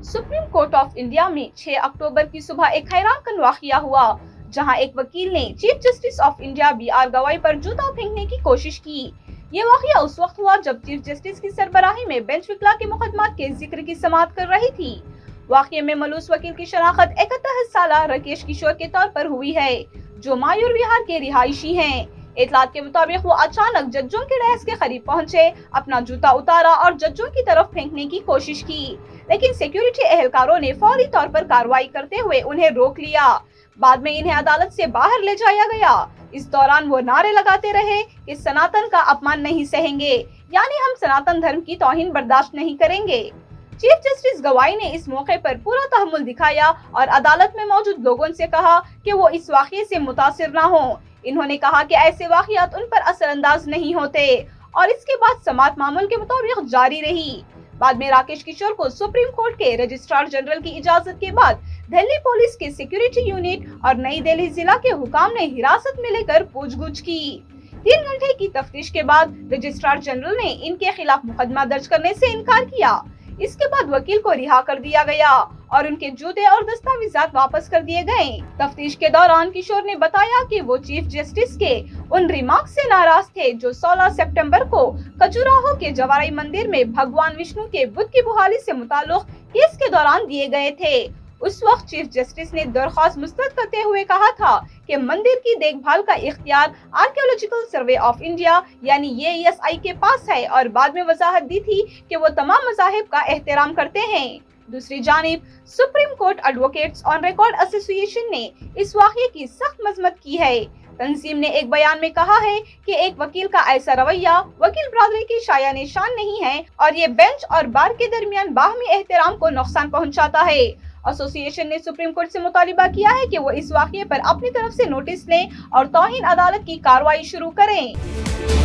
Supreme court of India में 6 अक्टूबर की सुबह एक हैरानकुन वाकया हुआ, जहां एक वकील ने chief justice of India BR गवाई पर जूता फेंकने की कोशिश की। ये वाकया उस वक्त हुआ जब चीफ जस्टिस की सरबराही में बेंच विकला के मुकदमा के जिक्र की समाअत कर रही थी। वाकये में मलूस वकील की शनाख्त 31 साल राकेश किशोर के तौर पर हुई है, जो मायूर विहार के रिहायशी हैं। इतलात के मुताबिक वो अचानक जजों के डेस्क के करीब पहुंचे, अपना जूता उतारा और जजों की तरफ फेंकने की कोशिश की, लेकिन सिक्योरिटी एहलकारों ने फौरी तौर पर कार्रवाई करते हुए उन्हें रोक लिया। बाद में इन्हें अदालत से बाहर ले जाया गया। इस दौरान वो नारे लगाते रहे कि सनातन का अपमान नहीं सहेंगे, यानी हम सनातन धर्म की तौहीन बर्दाश्त नहीं करेंगे। चीफ जस्टिस गवाई ने इस मौके पर पूरा तहम्मुल दिखाया और अदालत में मौजूद लोगों से कहा कि वो इस वाक़ये से मुतासिर न हो। इन्होंने कहा कि ऐसे वाक़यात उन पर असरअंदाज नहीं होते और इसके बाद समाअत मामूल के मुताबिक जारी रही। बाद में राकेश किशोर को सुप्रीम कोर्ट के रजिस्ट्रार जनरल की इजाजत के बाद दिल्ली पुलिस के सिक्योरिटी यूनिट और नई दिल्ली जिला के हुकाम ने हिरासत में लेकर पूछगछ की। 3 घंटे की तफ्तीश के बाद रजिस्ट्रार जनरल ने इनके खिलाफ मुकदमा दर्ज करने से इनकार किया। इसके बाद वकील को रिहा कर दिया गया और उनके जूते और दस्तावेजात वापस कर दिए गए। तफ्तीश के दौरान किशोर ने बताया कि वो चीफ जस्टिस के उन रिमार्क से नाराज थे जो 16 सितंबर को खजुराहो के जवाराई मंदिर में भगवान विष्णु के बुत की बहाली से मुताल्लिक केस के दौरान दिए गए थे। उस वक्त चीफ जस्टिस ने दरख्वास्त मुस्तरद करते हुए कहा था कि मंदिर की देखभाल का इख्तियार आर्कियोलॉजिकल सर्वे ऑफ इंडिया यानी ASI के पास है और बाद में वजाहत दी थी कि वो तमाम मज़ाहिब का एहतराम करते हैं। दूसरी जानिब supreme court advocates on record association ने इस वाक़ये की सख्त मजम्मत की है। तंजीम ने एक बयान में कहा है कि एक वकील का ऐसा रवैया वकील बरादरी की शायान शान नहीं है और ये बेंच और बार के दरमियान बाहमी एहतराम को नुकसान पहुंचाता है। एसोसिएशन ने सुप्रीम कोर्ट से मुतालिबा किया है कि वो इस वाक़ये पर अपनी तरफ से नोटिस लें और तौहीन अदालत की कार्रवाई शुरू करें।